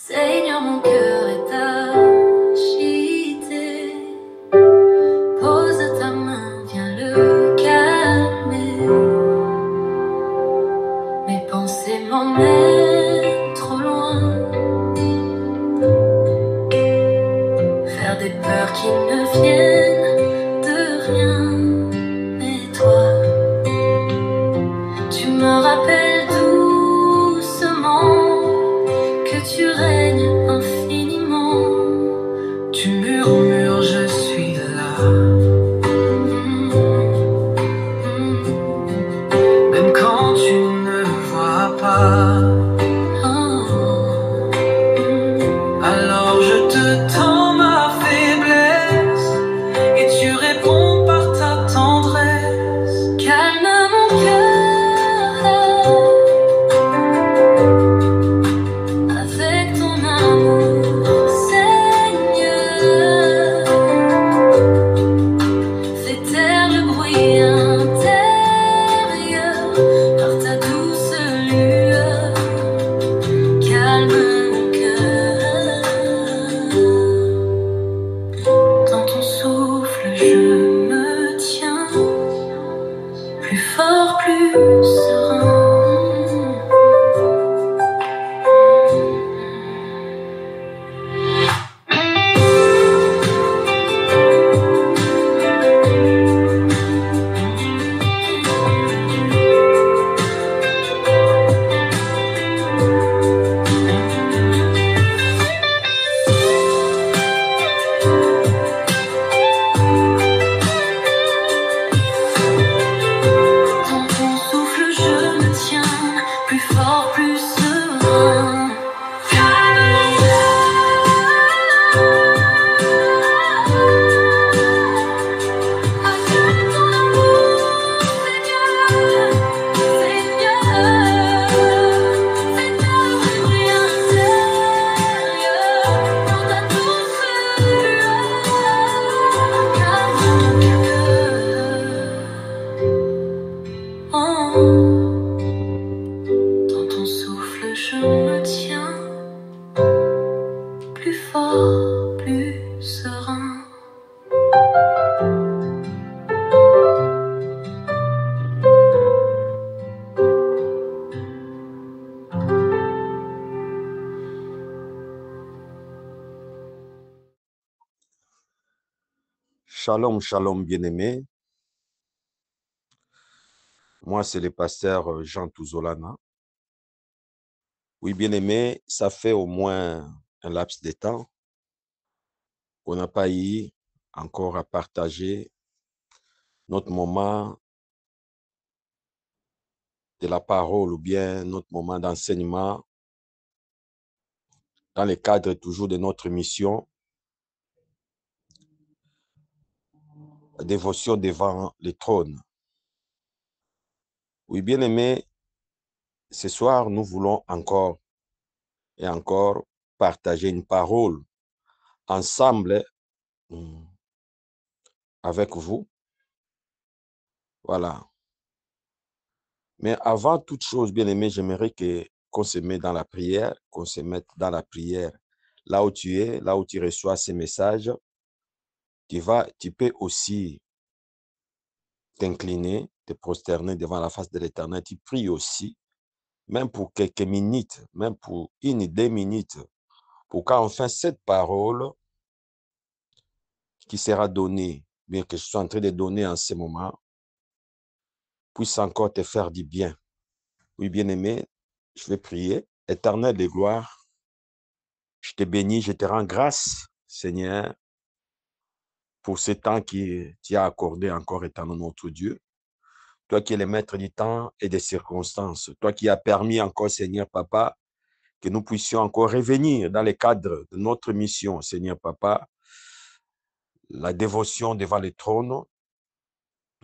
Seigneur, mon cœur est agité. Pose ta main, viens le calmer. Mes pensées m'emmènent trop loin, faire des peurs qui ne viennent de rien. Mais toi, tu me rappelles doucement que tu règnes infiniment. Tu murmures, je suis là. Même quand tu ne vois pas. Alors je te tends ma faiblesse et tu réponds par ta tendresse. Calme mon cœur avec ton amour, Seigneur. Fais taire le bruit intérieur par ta douce lueur. Calme mon cœur. Dans ton souffle je me tiens, plus fort, plus serein. Dans ton souffle je me tiens, plus fort, plus serein. Avec ton amour, Seigneur, Seigneur, fais taire le bruit intérieur par ta douce lueur. Calme mon cœur. Oh. Dans ton souffle je me tiens, plus fort, plus serein. Shalom, shalom, bien-aimés. Moi, c'est le pasteur Jean Touzolana. Oui, bien-aimés, ça fait au moins un laps de temps qu'on n'a pas eu encore à partager notre moment de la parole ou bien notre moment d'enseignement dans le cadre toujours de notre mission, dévotion devant le trône. Oui, bien-aimés, ce soir, nous voulons encore et encore partager une parole ensemble avec vous. Voilà. Mais avant toute chose, bien-aimé, j'aimerais qu'on se mette dans la prière, qu'on se mette dans la prière. Là où tu es, là où tu reçois ces messages, tu peux aussi t'incliner, te prosterner devant la face de l'Éternel. Tu pries aussi, même pour quelques minutes, même pour 1 ou 2 minutes, pour qu'enfin cette parole qui sera donnée, bien que je sois en train de donner en ce moment, puisse encore te faire du bien. Oui, bien-aimé, je vais prier. Éternel de gloire, je te bénis, je te rends grâce, Seigneur, pour ce temps que tu as accordé encore, éternel notre Dieu. Toi qui es le maître du temps et des circonstances. Toi qui as permis encore, Seigneur Papa, que nous puissions encore revenir dans le cadre de notre mission, Seigneur Papa, la dévotion devant le trône,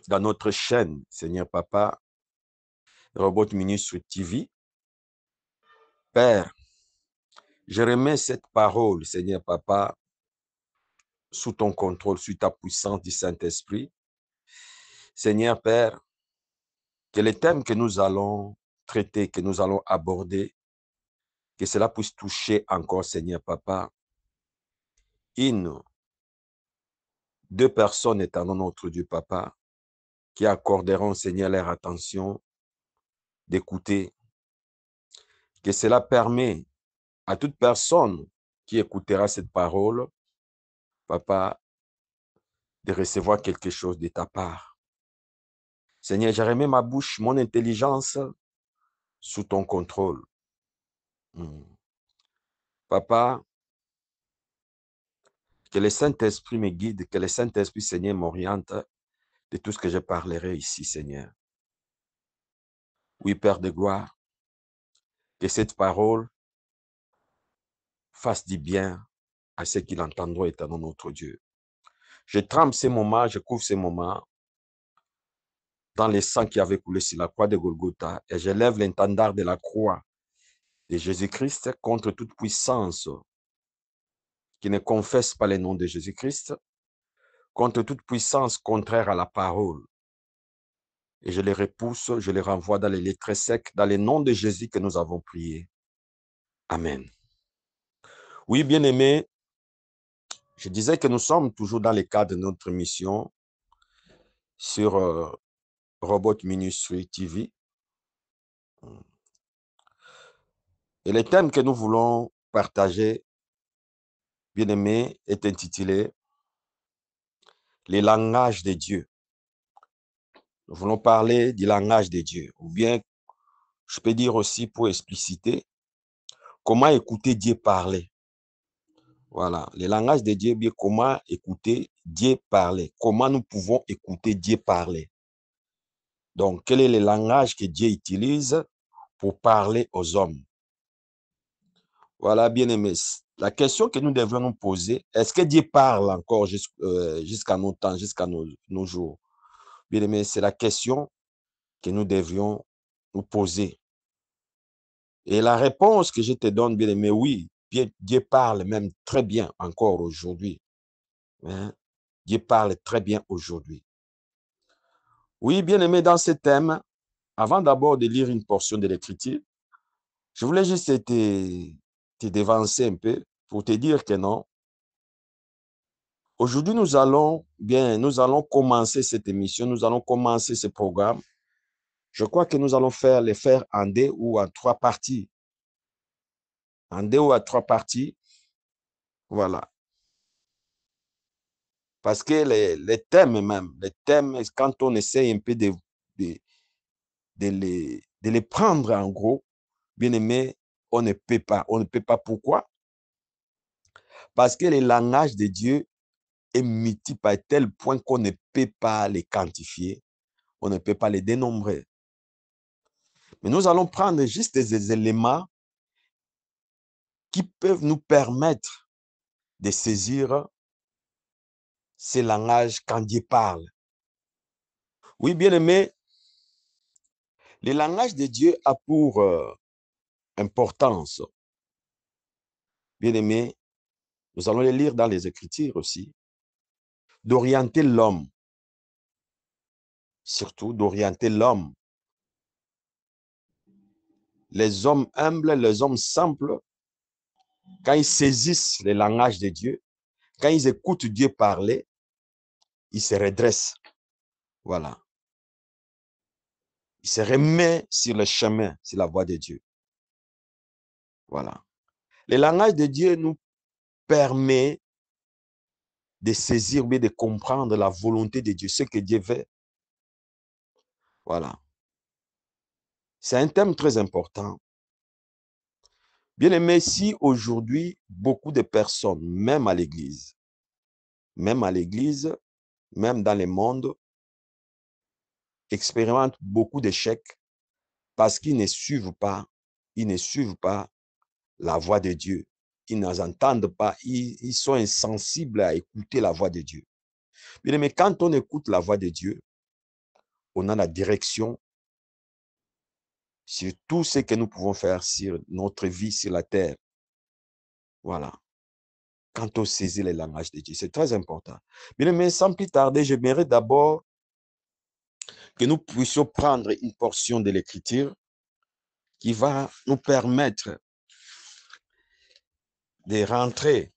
dans notre chaîne, Seigneur Papa, Robot Ministre TV. Père, je remets cette parole, Seigneur Papa, sous ton contrôle, sous ta puissance du Saint-Esprit. Seigneur Père, que les thèmes que nous allons traiter, que nous allons aborder, Que cela puisse toucher encore, Seigneur Papa, une, deux personnes étant notre Dieu Papa, qui accorderont, Seigneur, leur attention, d'écouter. Que cela permet à toute personne qui écoutera cette parole, Papa, de recevoir quelque chose de ta part. Seigneur, je remets ma bouche, mon intelligence sous ton contrôle. Papa, que le Saint-Esprit me guide, que le Saint-Esprit, Seigneur, m'oriente de tout ce que je parlerai ici, Seigneur. Oui, Père de gloire, que cette parole fasse du bien à ceux qui l'entendront, éternel notre Dieu. Je trempe ces moments, je couvre ces moments dans le sang qui avait coulé sur la croix de Golgotha et je lève l'étendard de la croix de Jésus-Christ contre toute puissance qui ne confesse pas le nom de Jésus-Christ, contre toute puissance contraire à la parole. Et je les repousse, je les renvoie dans les lettres secs, dans le nom de Jésus que nous avons prié. Amen. Oui, bien-aimés, je disais que nous sommes toujours dans le cadre de notre mission sur Robot Ministry TV. Et le thème que nous voulons partager, bien-aimés, est intitulé « Les langages de Dieu ». Nous voulons parler du langage de Dieu, ou bien, je peux dire aussi pour expliciter, comment écouter Dieu parler. Voilà, les langages de Dieu, bien comment écouter Dieu parler. Comment nous pouvons écouter Dieu parler. Donc, quel est le langage que Dieu utilise pour parler aux hommes? Voilà, bien-aimés. La question que nous devons nous poser, est-ce que Dieu parle encore jusqu'à nos temps, jusqu'à nos jours? Bien-aimés, c'est la question que nous devions nous poser. Et la réponse que je te donne, bien-aimé, oui, Dieu parle même très bien encore aujourd'hui. Hein? Dieu parle très bien aujourd'hui. Oui, bien-aimé, dans ce thème, avant d'abord de lire une portion de l'Écriture, je voulais juste te devancer un peu pour te dire que non. Aujourd'hui, nous allons commencer cette émission, nous allons commencer ce programme. Je crois que nous allons le faire en 2 ou en 3 parties. En 2 ou en 3 parties. Voilà. Parce que les thèmes même, quand on essaie un peu de les prendre en gros, bien aimé, on ne peut pas. On ne peut pas. Pourquoi? Parce que le langage de Dieu est multiple à tel point qu'on ne peut pas les quantifier, on ne peut pas les dénombrer. Mais nous allons prendre juste des éléments qui peuvent nous permettre de saisir ces langages quand Dieu parle. Oui, bien aimé, le langage de Dieu a pour importance, bien aimé, nous allons les lire dans les Écritures aussi, d'orienter l'homme, surtout d'orienter l'homme. Les hommes humbles, les hommes simples, quand ils saisissent le langage de Dieu, quand ils écoutent Dieu parler, ils se redressent. Voilà. Ils se remettent sur le chemin, sur la voie de Dieu. Voilà. Le langage de Dieu nous permet de saisir, mais de comprendre la volonté de Dieu, ce que Dieu veut. Voilà. C'est un thème très important. Bien aimé, si aujourd'hui, beaucoup de personnes, même à l'église, même dans le monde, expérimentent beaucoup d'échecs parce qu'ils ne suivent pas la voix de Dieu. Ils n'entendent pas, ils sont insensibles à écouter la voix de Dieu. Bien aimé, quand on écoute la voix de Dieu, on a la direction sur tout ce que nous pouvons faire sur notre vie sur la terre. Voilà. Quand on saisit les langages de Dieu, c'est très important. Bien, mais sans plus tarder, j'aimerais d'abord que nous puissions prendre une portion de l'Écriture qui va nous permettre de rentrer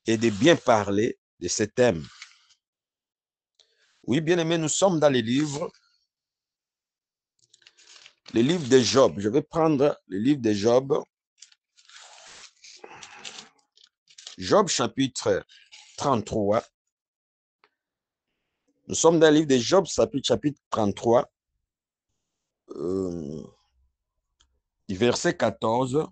et de bien parler de ce thème. Oui, bien aimé, nous sommes dans les livres de Job. Je vais prendre le livre de Job. Job chapitre 33. Nous sommes dans le livre de Job chapitre 33, du verset 14.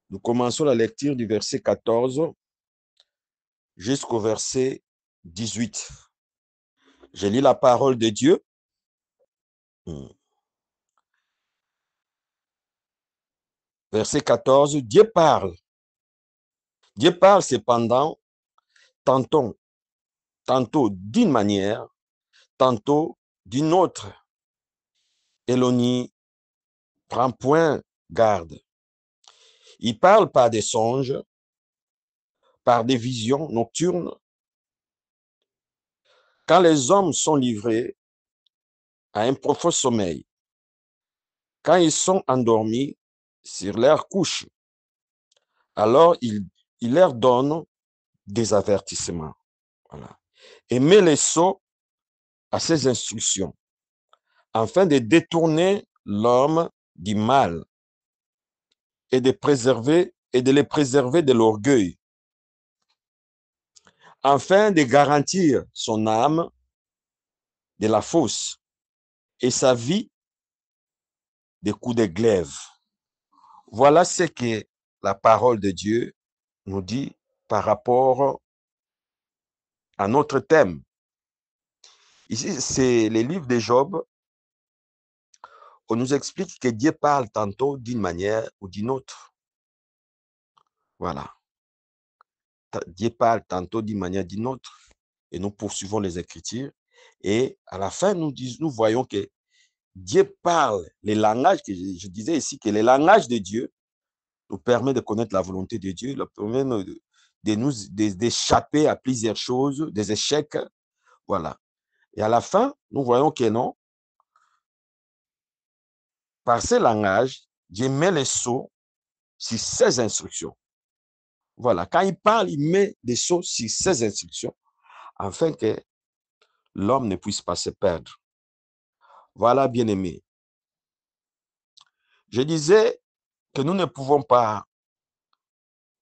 Nous commençons la lecture du verset 14 jusqu'au verset 18. Je lis la parole de Dieu. Verset 14, Dieu parle. Dieu parle cependant tantôt d'une manière, tantôt d'une autre. Et l'on n'y prend point garde. Il parle par des songes, par des visions nocturnes. Quand les hommes sont livrés à un profond sommeil, quand ils sont endormis sur leur couche, alors il leur donne des avertissements. Voilà. Et met les sots à ses instructions, afin de détourner l'homme du mal et de les préserver de l'orgueil, afin de garantir son âme de la fosse et sa vie des coups de glaive. Voilà ce que la parole de Dieu nous dit par rapport à notre thème. Ici, c'est le livre de Job. On nous explique que Dieu parle tantôt d'une manière ou d'une autre. Voilà. Dieu parle tantôt d'une manière ou d'une autre. Et nous poursuivons les Écritures. Et à la fin, nous voyons que Dieu parle, les langages, que je disais ici, que les langages de Dieu nous permettent de connaître la volonté de Dieu, nous permet d'échapper à plusieurs choses, des échecs. Voilà. Et à la fin, nous voyons que non, par ces langages, Dieu met les sceaux sur ses instructions. Voilà. Quand il parle, il met des sceaux sur ses instructions, afin que l'homme ne puisse pas se perdre. Voilà, bien-aimés. Je disais que nous ne pouvons pas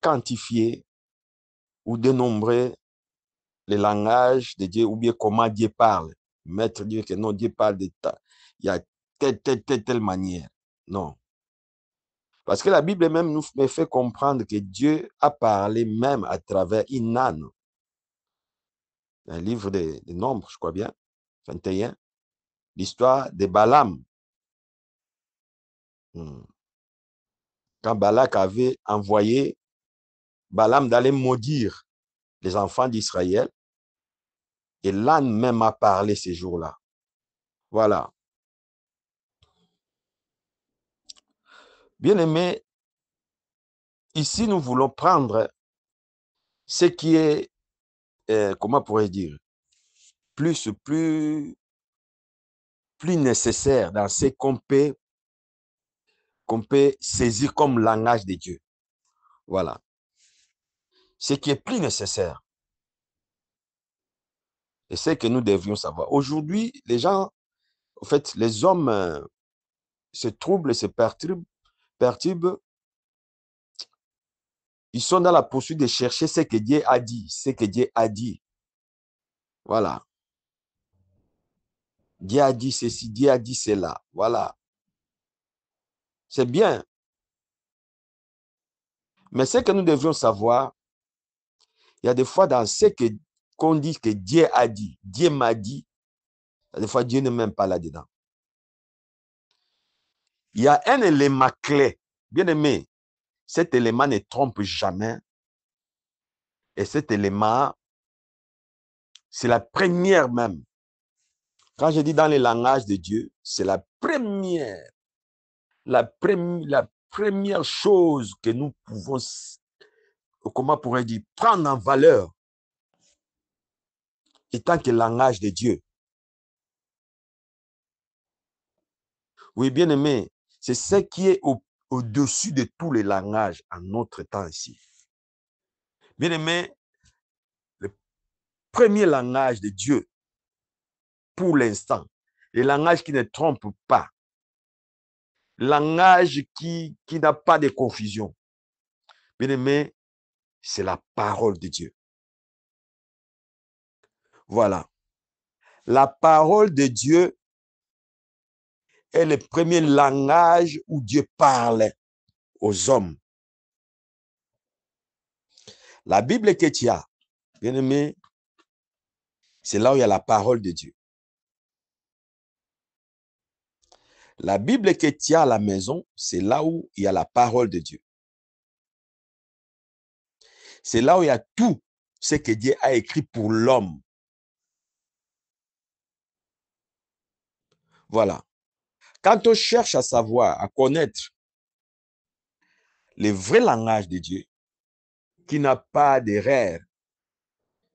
quantifier ou dénombrer les langages de Dieu ou bien comment Dieu parle. Mettre Dieu que non, Dieu parle de il y a telle manière. Non. Parce que la Bible même nous fait comprendre que Dieu a parlé même à travers une âne. Un livre des Nombres, je crois bien, 21, l'histoire de Balaam. Quand Balak avait envoyé Balaam d'aller maudire les enfants d'Israël, et l'âne même a parlé ces jours-là. Voilà. Bien-aimés, ici nous voulons prendre ce qui est, comment pourrais-je dire, plus nécessaire dans ce qu'on peut saisir comme langage de Dieu. Voilà. Ce qui est plus nécessaire. Et c'est que nous devrions savoir. Aujourd'hui, les gens, en fait, les hommes se troublent et se perturbent. Ils sont dans la poursuite de chercher ce que Dieu a dit, ce que Dieu a dit. Voilà. Dieu a dit ceci, Dieu a dit cela. Voilà. C'est bien. Mais ce que nous devrions savoir, il y a des fois dans ce qu'on dit que Dieu a dit, Dieu m'a dit, il y a des fois Dieu ne m'aime pas là-dedans. Il y a un élément clé, bien aimé, cet élément ne trompe jamais. Et cet élément, c'est la première même. Quand je dis dans les langages de Dieu, c'est la première chose que nous pouvons, comment pourrais-je dire, prendre en valeur étant que le langage de Dieu. Oui, bien aimé, C'est ce qui est au-dessus de tous les langages en notre temps ici. Bien aimé, le premier langage de Dieu, pour l'instant, le langage qui ne trompe pas, langage qui n'a pas de confusion, bien aimé, c'est la parole de Dieu. Voilà. La parole de Dieu est le premier langage où Dieu parle aux hommes. La Bible que tu as, bien aimé, c'est là où il y a la parole de Dieu. La Bible que tu as à la maison, c'est là où il y a la parole de Dieu. C'est là où il y a tout ce que Dieu a écrit pour l'homme. Voilà. Quand on cherche à savoir, à connaître le vrai langage de Dieu, qui n'a pas d'erreur,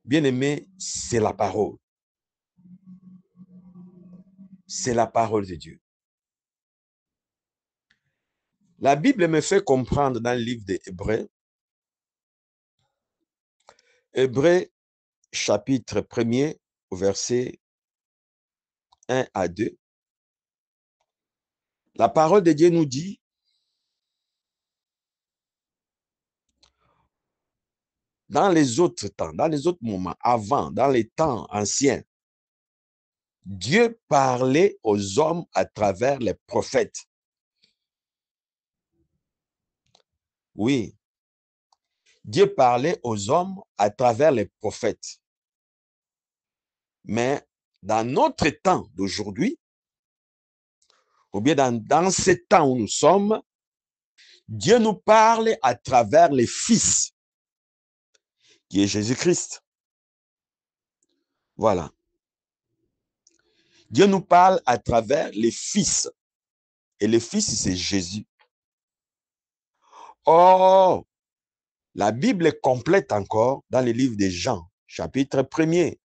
bien aimé, c'est la parole. C'est la parole de Dieu. La Bible me fait comprendre dans le livre des Hébreux, Hébreux chapitre 1er, verset 1 à 2. La parole de Dieu nous dit, dans les autres temps, dans les autres moments, avant, dans les temps anciens, Dieu parlait aux hommes à travers les prophètes. Oui, Dieu parlait aux hommes à travers les prophètes. Mais dans notre temps d'aujourd'hui, ou bien dans ce temps où nous sommes, Dieu nous parle à travers les fils, qui est Jésus-Christ. Voilà. Dieu nous parle à travers les fils. Et les fils, c'est Jésus. Oh, la Bible est complète encore dans le livre de Jean, chapitre 1er.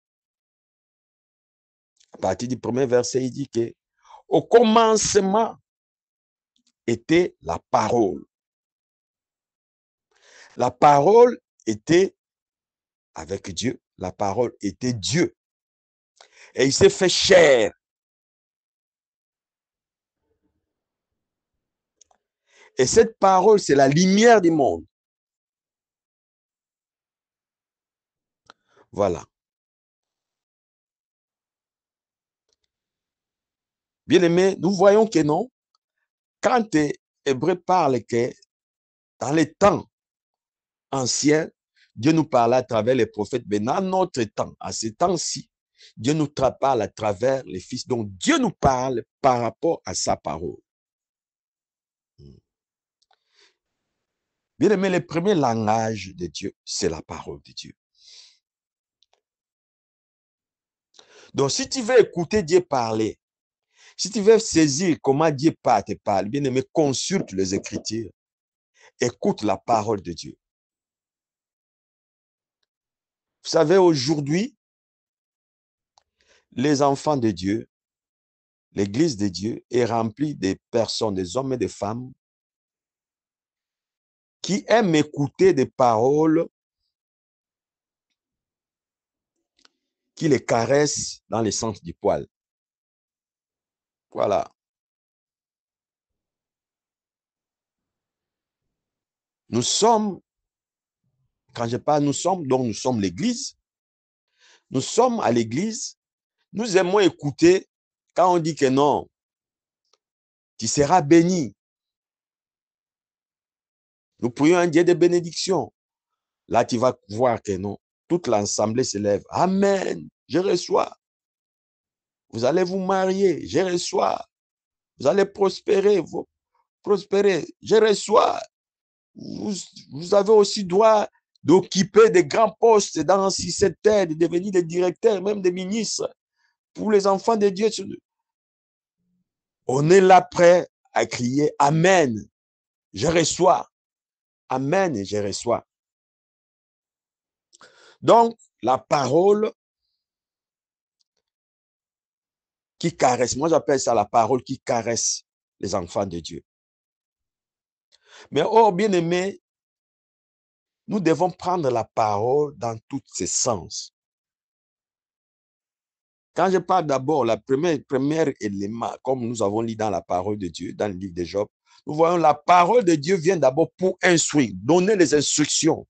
À partir du premier verset, il dit que au commencement était la parole. La parole était avec Dieu. La parole était Dieu. Et il s'est fait chair. Et cette parole, c'est la lumière du monde. Voilà. Bien aimé, nous voyons que non, quand Hébreu parle que dans les temps anciens, Dieu nous parle à travers les prophètes, mais dans notre temps, à ce temps-ci, Dieu nous parle à travers les fils. Donc, Dieu nous parle par rapport à sa parole. Bien aimé, le premier langage de Dieu, c'est la parole de Dieu. Donc, si tu veux écouter Dieu parler, si tu veux saisir comment Dieu te parle, bien aimé, consulte les Écritures. Écoute la parole de Dieu. Vous savez, aujourd'hui, les enfants de Dieu, l'Église de Dieu est remplie de personnes, des hommes et des femmes qui aiment écouter des paroles qui les caressent dans le sens du poil. Voilà. Nous sommes, quand je parle nous sommes, donc nous sommes l'Église. Nous sommes à l'Église. Nous aimons écouter quand on dit que non, tu seras béni. Nous prions un Dieu de bénédiction. Là, tu vas voir que non, toute l'assemblée se lève. Amen, je reçois. Vous allez vous marier, je reçois. Vous allez prospérer, je reçois. Vous avez aussi droit d'occuper des grands postes dans cette terre, de devenir des directeurs, même des ministres. Pour les enfants de Dieu, on est là prêt à crier Amen, je reçois. Amen, je reçois. Donc, la parole qui caresse, moi j'appelle ça la parole qui caresse. les enfants de Dieu. Mais oh, bien-aimés, nous devons prendre la parole dans tous ses sens. Quand je parle d'abord, la première élément, comme nous avons lu dans la parole de Dieu, dans le livre de Job, nous voyons la parole de Dieu vient d'abord pour instruire, donner les instructions.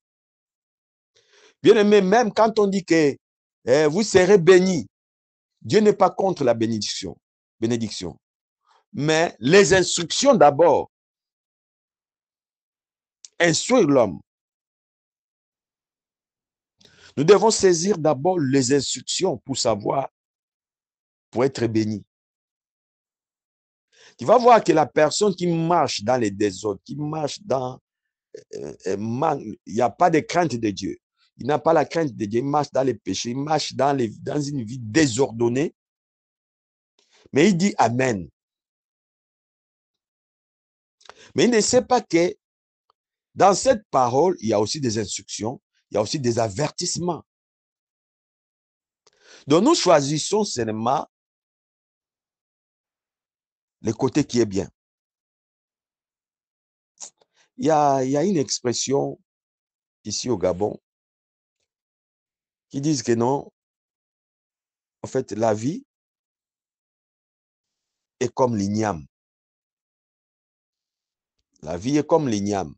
Bien-aimé, même quand on dit que vous serez bénis, Dieu n'est pas contre la bénédiction. Mais les instructions d'abord, instruire l'homme. Nous devons saisir d'abord les instructions pour savoir, pour être béni. Tu vas voir que la personne qui marche dans les désordres, qui marche dans... il n'y a pas de crainte de Dieu. Il n'a pas la crainte de Dieu. Il marche dans les péchés. Il marche dans une vie désordonnée. Mais il dit Amen. Mais il ne sait pas que dans cette parole, il y a aussi des instructions. Il y a aussi des avertissements. Donc nous choisissons seulement le côté qui est bien. Il y a une expression ici au Gabon qui disent que non, en fait, la vie est comme l'igname. La vie est comme l'igname.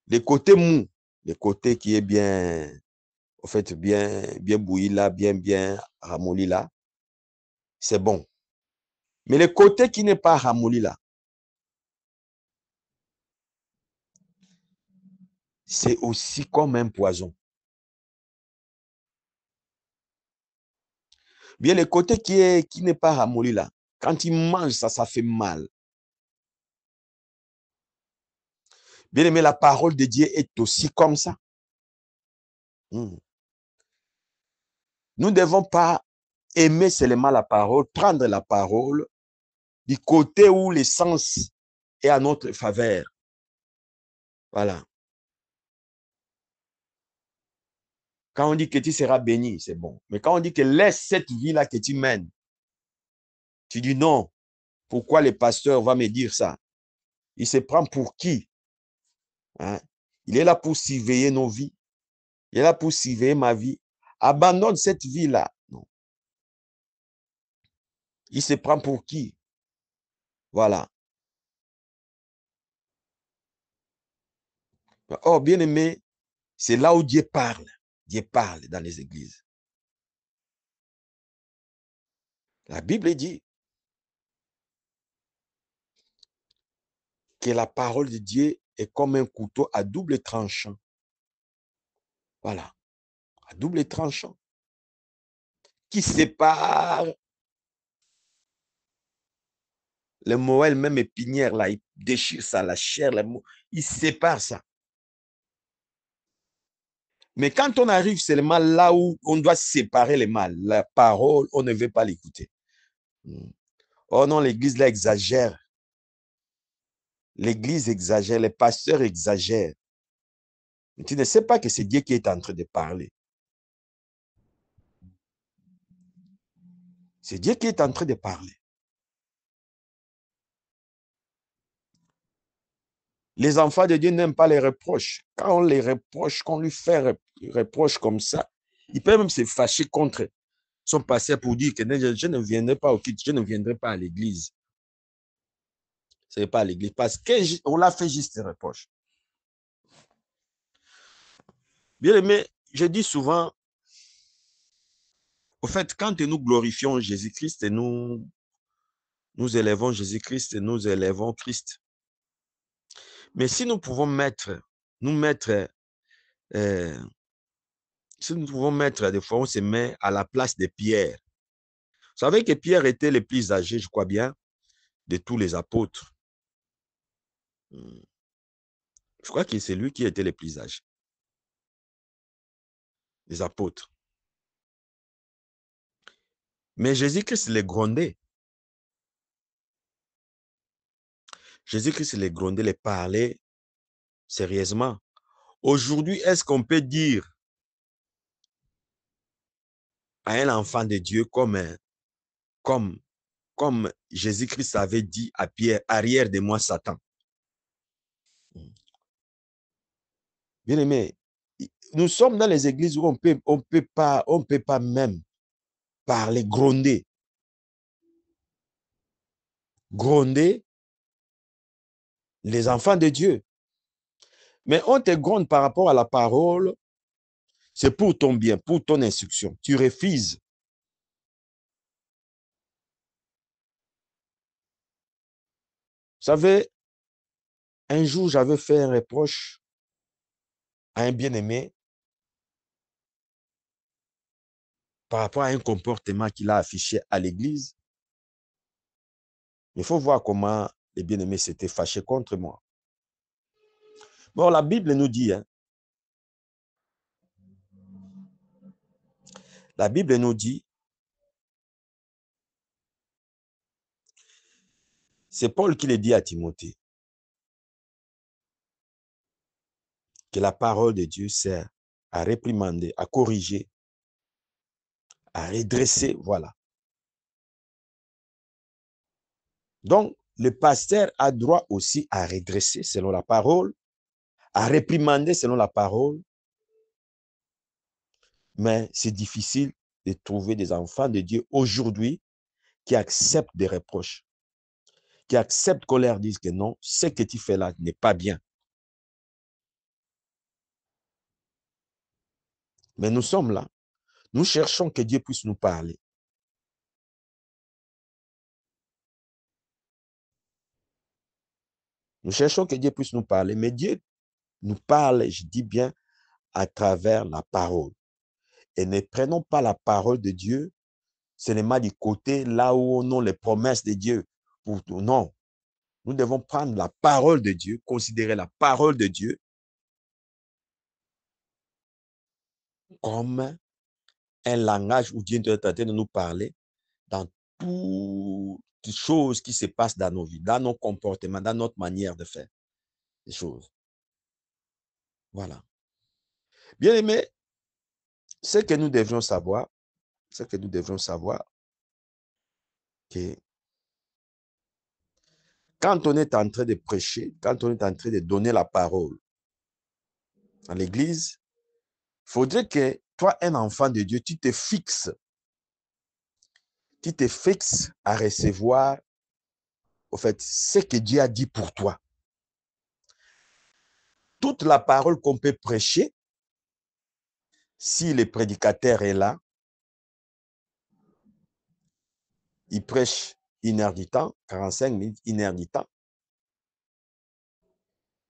Le côté mou, le côté qui est bien, en fait, bien bouilli là, bien ramolli là, c'est bon. Mais le côté qui n'est pas ramolli là, c'est aussi comme un poison. Bien, le côté qui n'est pas ramolli là, quand il mange ça, ça fait mal. Bien aimé, la parole de Dieu est aussi comme ça. Nous ne devons pas aimer seulement la parole, prendre la parole du côté où l'essence est à notre faveur. Voilà. Quand on dit que tu seras béni, c'est bon. Mais quand on dit que laisse cette vie-là que tu mènes, tu dis non. Pourquoi le pasteur va me dire ça? Il se prend pour qui? Hein? Il est là pour surveiller nos vies. Il est là pour surveiller ma vie. Abandonne cette vie-là. Non. Il se prend pour qui? Voilà. Oh, bien aimé, c'est là où Dieu parle. Dieu parle dans les églises. La Bible dit que la parole de Dieu est comme un couteau à double tranchant. Voilà. À double tranchant. Qui sépare les moelles, même épinières, là, il déchire ça, la chair, il sépare ça. Mais quand on arrive seulement là où on doit séparer les mâles, la parole, on ne veut pas l'écouter. Oh non, l'église là exagère. L'église exagère, les pasteurs exagèrent. Mais tu ne sais pas que c'est Dieu qui est en train de parler. C'est Dieu qui est en train de parler. Les enfants de Dieu n'aiment pas les reproches. Quand on les reproche, qu'on lui fait reproche comme ça, il peut même se fâcher contre son pasteur pour dire que je ne viendrai pas au culte, je ne viendrai pas à l'église. Ce n'est pas à l'église parce qu'on l'a fait juste des reproches. Bien aimé, je dis souvent, au fait, quand nous glorifions Jésus-Christ et nous élèvons Jésus-Christ et nous élèvons Christ. Mais si nous pouvons si nous pouvons mettre, des fois, on se met à la place de Pierre. Vous savez que Pierre était le plus âgé, je crois bien, de tous les apôtres. Je crois que c'est lui qui était le plus âgé. Les apôtres. Mais Jésus-Christ les grondait. Jésus-Christ les grondait, les parlait sérieusement. Aujourd'hui, est-ce qu'on peut dire à un enfant de Dieu comme comme Jésus-Christ avait dit à Pierre, arrière de moi, Satan. Bien aimé, nous sommes dans les églises où on peut pas même parler, gronder les enfants de Dieu. Mais on te gronde par rapport à la parole, c'est pour ton bien, pour ton instruction. Tu refuses. Vous savez, un jour, j'avais fait un reproche à un bien-aimé par rapport à un comportement qu'il a affiché à l'église. Il faut voir comment les bien-aimés s'étaient fâchés contre moi. Bon, la Bible nous dit, la Bible nous dit, c'est Paul qui le dit à Timothée, que la parole de Dieu sert à réprimander, à corriger, à redresser, voilà. Donc, le pasteur a droit aussi à redresser selon la parole, à réprimander selon la parole, mais c'est difficile de trouver des enfants de Dieu aujourd'hui qui acceptent des reproches, qui acceptent qu'on leur dise que non, ce que tu fais là n'est pas bien. Mais nous sommes là, nous cherchons que Dieu puisse nous parler. Nous cherchons que Dieu puisse nous parler, mais Dieu nous parle, je dis bien, à travers la parole. Et ne prenons pas la parole de Dieu seulement du côté là où on a les promesses de Dieu. Non, nous devons prendre la parole de Dieu, considérer la parole de Dieu comme un langage où Dieu est en train de nous parler dans toutes les choses qui se passent dans nos vies, dans nos comportements, dans notre manière de faire les choses. Voilà. Bien aimé, ce que nous devions savoir, que quand on est en train de prêcher, quand on est en train de donner la parole à l'église, il faudrait que toi, un enfant de Dieu, tu te fixes à recevoir, au fait, ce que Dieu a dit pour toi. Toute la parole qu'on peut prêcher, si le prédicateur est là, il prêche 1 heure du temps, 45 minutes, 1 heure du temps,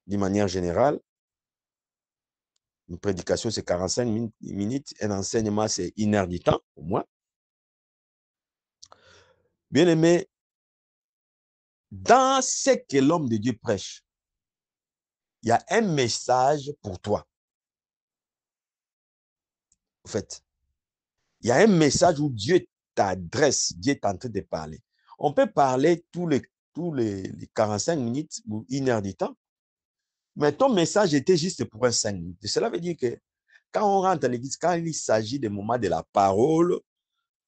d'une manière générale. Une prédication, c'est 45 minutes, un enseignement, c'est 1 heure du temps, au moins. Bien aimé, dans ce que l'homme de Dieu prêche, il y a un message pour toi. En fait, il y a un message où Dieu t'adresse, Dieu est en train de parler. On peut parler tous les 45 minutes ou 1 heure du temps, mais ton message était juste pour un 5 minutes. Cela veut dire que quand on rentre à l'église, quand il s'agit des moments de la parole,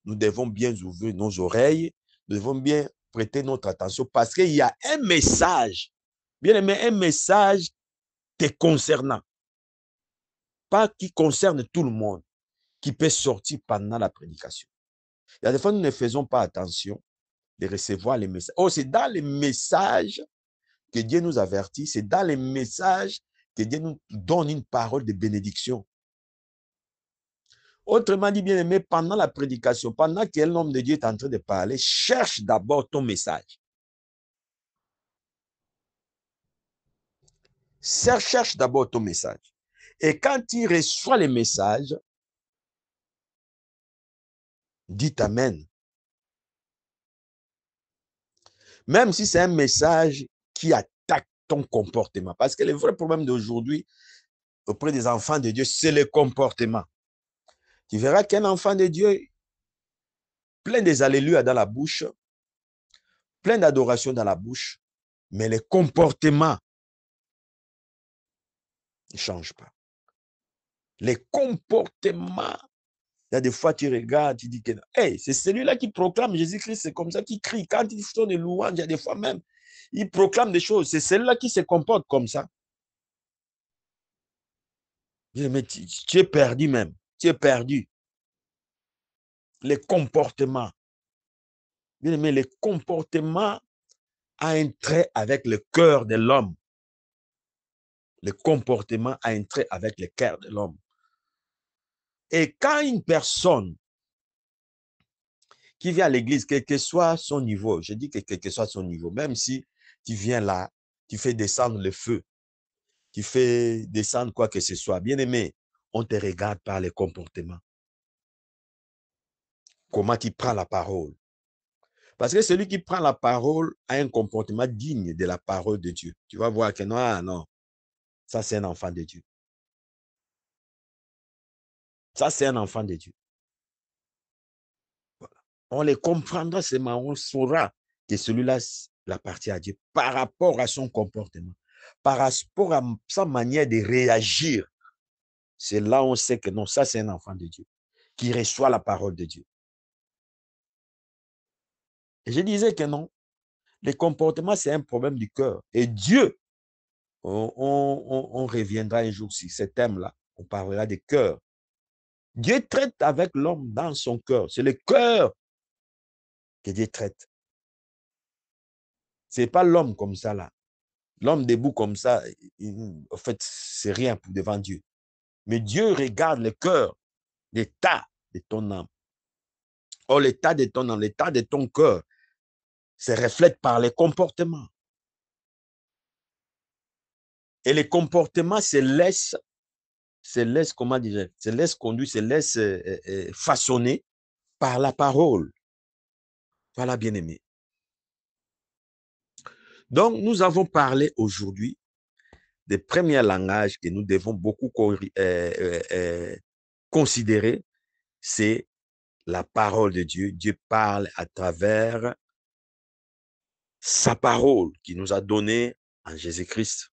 nous devons bien ouvrir nos oreilles, nous devons bien prêter notre attention parce qu'il y a un message, bien aimé, un message te concernant, pas qui concerne tout le monde, qui peut sortir pendant la prédication. Il y a des fois, nous ne faisons pas attention de recevoir les messages. Oh, c'est dans les messages que Dieu nous avertit, c'est dans les messages que Dieu nous donne une parole de bénédiction. Autrement dit, bien aimé, pendant la prédication, pendant qu'un homme de Dieu est en train de parler, cherche d'abord ton message. Cherche d'abord ton message. Et quand tu reçois les messages, dis Amen. Même si c'est un message qui attaque ton comportement. Parce que le vrai problème d'aujourd'hui, auprès des enfants de Dieu, c'est le comportement. Tu verras qu'un enfant de Dieu, plein des alléluia dans la bouche, plein d'adoration dans la bouche, mais le comportement ne change pas. Les comportements, y a des fois, tu regardes, tu dis que hey, c'est celui-là qui proclame Jésus-Christ, c'est comme ça qu'il crie. Quand il fait des louanges, il y a des fois même, il proclame des choses. C'est celui-là qui se comporte comme ça. Je dis, mais tu es perdu même. Tu es perdu. Les comportements. Mais les comportements a un trait avec le cœur de l'homme. Le comportement a un trait avec le cœur de l'homme. Et quand une personne qui vient à l'église, quel que soit son niveau, je dis que quel que soit son niveau, même si tu viens là, tu fais descendre le feu, tu fais descendre quoi que ce soit, bien aimé, on te regarde par les comportements. Comment tu prends la parole. Parce que celui qui prend la parole a un comportement digne de la parole de Dieu. Tu vas voir que non, non, ça c'est un enfant de Dieu. Ça c'est un enfant de Dieu. Voilà. On les comprendra seulement, on saura que celui-là appartient à Dieu par rapport à son comportement, par rapport à sa manière de réagir. C'est là où on sait que non, ça c'est un enfant de Dieu, qui reçoit la parole de Dieu. Et je disais que non, les comportements c'est un problème du cœur. Et Dieu, on reviendra un jour sur ce thème-là, on parlera des cœurs. Dieu traite avec l'homme dans son cœur. C'est le cœur que Dieu traite. Ce n'est pas l'homme comme ça là. L'homme debout comme ça, en fait, c'est rien pour devant Dieu. Mais Dieu regarde le cœur, l'état de ton âme. Or, l'état de ton âme, l'état de ton cœur, se reflète par les comportements. Et les comportements se laissent comment dire, se laissent conduire, se laissent façonner par la parole. Voilà, bien-aimé. Donc, nous avons parlé aujourd'hui des premiers langages que nous devons beaucoup considérer, c'est la parole de Dieu. Dieu parle à travers sa parole qui nous a donné en Jésus-Christ.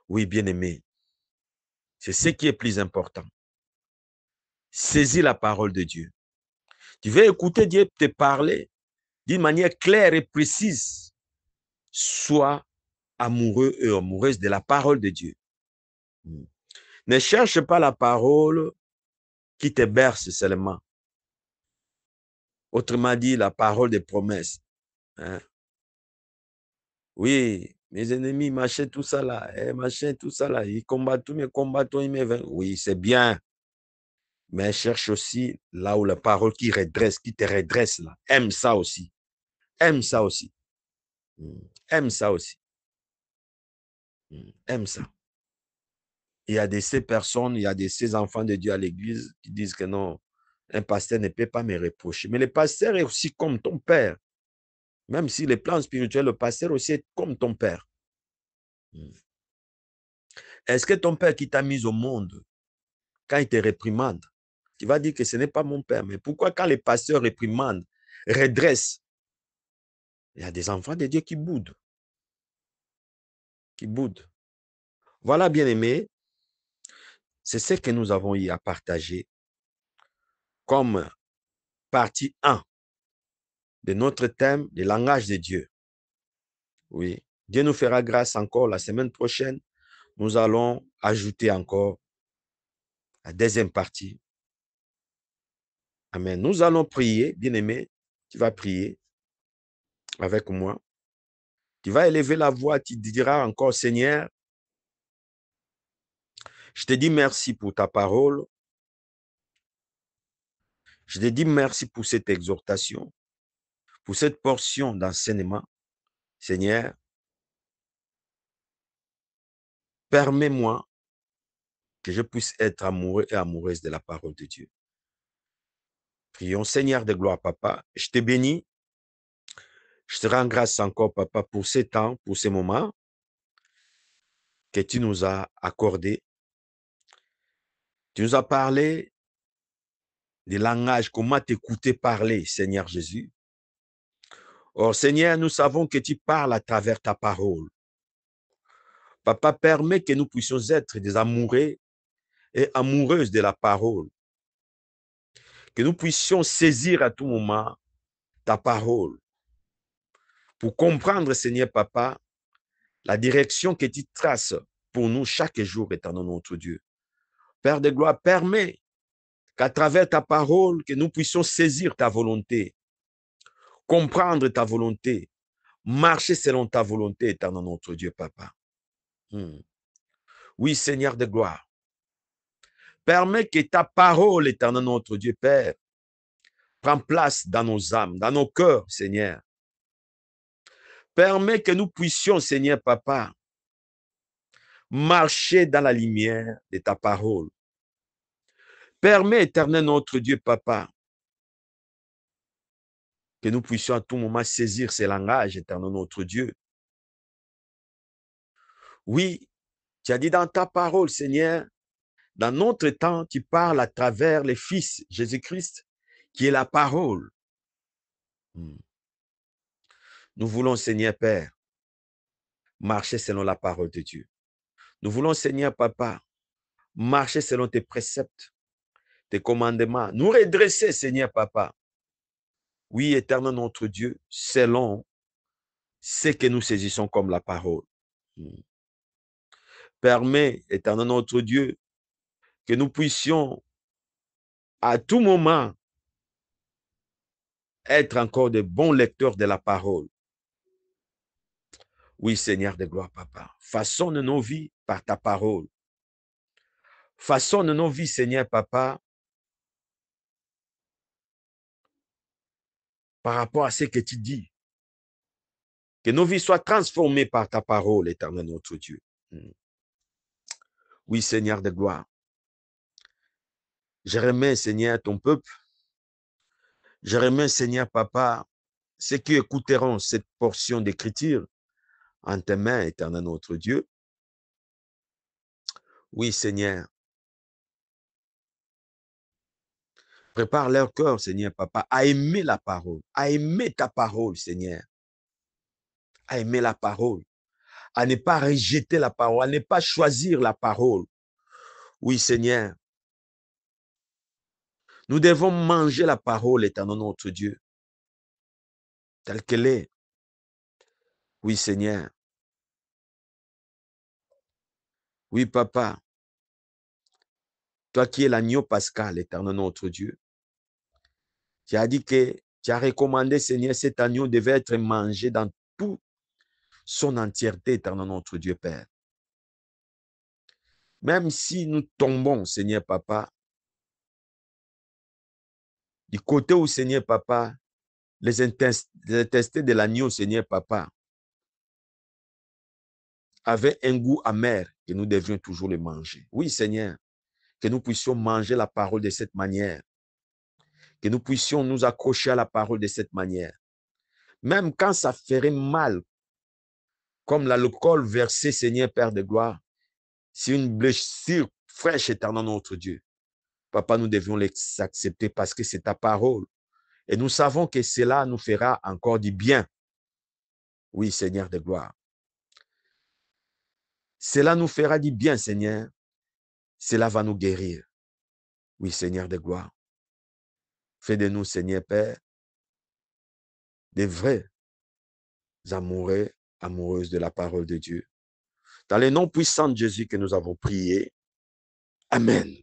Oui, bien-aimé, c'est ce qui est plus important. Saisis la parole de Dieu. Tu veux écouter Dieu te parler d'une manière claire et précise. Sois amoureux et amoureuse de la parole de Dieu. Ne cherche pas la parole qui te berce seulement. Autrement dit, la parole des promesses. Hein? Oui, mes ennemis, machin, tout ça là, machin, tout ça là, ils combattent, mes combattants, ils me vainquent. Oui, c'est bien. Mais cherche aussi là où la parole qui redresse, qui te redresse là. Aime ça aussi. Aime ça aussi. Aime ça aussi. Aime ça. Il y a de ces personnes, il y a de ces enfants de Dieu à l'église qui disent que non, un pasteur ne peut pas me reprocher. Mais le pasteur est aussi comme ton père. Même si le plan spirituel, le pasteur aussi est comme ton père. Est-ce que ton père qui t'a mis au monde, quand il te réprimande, tu vas dire que ce n'est pas mon père. Mais pourquoi quand les pasteurs réprimandent, redressent, il y a des enfants de Dieu qui boudent. Qui boudent. Voilà, bien-aimés, c'est ce que nous avons eu à partager comme partie 1 de notre thème, le langage de Dieu. Oui, Dieu nous fera grâce encore la semaine prochaine. Nous allons ajouter encore la deuxième partie. Amen. Nous allons prier, bien-aimé. Tu vas prier avec moi. Tu vas élever la voix, tu diras encore, Seigneur, je te dis merci pour ta parole. Je te dis merci pour cette exhortation, pour cette portion d'enseignement. Seigneur, permets-moi que je puisse être amoureux et amoureuse de la parole de Dieu. Prions, Seigneur de gloire, Papa. Je te bénis. Je te rends grâce encore, Papa, pour ce temps, pour ces moments que tu nous as accordés. Tu nous as parlé des langages, comment t'écouter parler, Seigneur Jésus. Or, Seigneur, nous savons que tu parles à travers ta parole. Papa, permet que nous puissions être des amoureux et amoureuses de la parole. Que nous puissions saisir à tout moment ta parole pour comprendre, Seigneur Papa, la direction que tu traces pour nous chaque jour, éternel notre Dieu. Père de gloire, permets qu'à travers ta parole, que nous puissions saisir ta volonté, comprendre ta volonté, marcher selon ta volonté, éternel notre Dieu, Papa. Oui, Seigneur de gloire. Permets que ta parole, éternel notre Dieu, Père, prenne place dans nos âmes, dans nos cœurs, Seigneur. Permets que nous puissions, Seigneur Papa, marcher dans la lumière de ta parole. Permets, éternel notre Dieu, Papa, que nous puissions à tout moment saisir ces langages, éternel notre Dieu. Oui, tu as dit dans ta parole, Seigneur, dans notre temps, tu parles à travers les fils Jésus-Christ, qui est la parole. Nous voulons, Seigneur Père, marcher selon la parole de Dieu. Nous voulons, Seigneur Papa, marcher selon tes préceptes, tes commandements. Nous redresser, Seigneur Papa. Oui, éternel notre Dieu, selon ce que nous saisissons comme la parole. Permets, éternel notre Dieu, que nous puissions à tout moment être encore de bons lecteurs de la parole. Oui, Seigneur de gloire, Papa, façonne nos vies par ta parole. Façonne nos vies, Seigneur, Papa, par rapport à ce que tu dis. Que nos vies soient transformées par ta parole, éternel notre Dieu. Oui, Seigneur de gloire. Je remets, Seigneur, ton peuple. Je remets, Seigneur, Papa, ceux qui écouteront cette portion d'écriture en tes mains, éternel notre Dieu. Oui, Seigneur. Prépare leur cœur, Seigneur, Papa, à aimer la parole, à aimer ta parole, Seigneur. À aimer la parole, à ne pas rejeter la parole, à ne pas choisir la parole. Oui, Seigneur. Nous devons manger la parole, éternel notre Dieu, telle qu'elle est. Oui, Seigneur. Oui, Papa. Toi qui es l'agneau pascal, éternel notre Dieu. Tu as dit que tu as recommandé, Seigneur, cet agneau devait être mangé dans toute son entièreté, éternel notre Dieu, Père. Même si nous tombons, Seigneur, Papa, du côté où, Seigneur, Papa, les intestins de l'agneau, Seigneur, Papa, avaient un goût amer et nous devions toujours le manger. Oui, Seigneur, que nous puissions manger la parole de cette manière. Que nous puissions nous accrocher à la parole de cette manière. Même quand ça ferait mal, comme l'alcool versé, Seigneur Père de gloire, c'est une blessure fraîche, éternel notre Dieu. Papa, nous devions l'accepter parce que c'est ta parole. Et nous savons que cela nous fera encore du bien. Oui, Seigneur de gloire. Cela nous fera du bien, Seigneur. Cela va nous guérir. Oui, Seigneur de gloire. Fais de nous, Seigneur Père, des vrais amoureux, amoureuses de la parole de Dieu. Dans le nom puissant de Jésus que nous avons prié. Amen.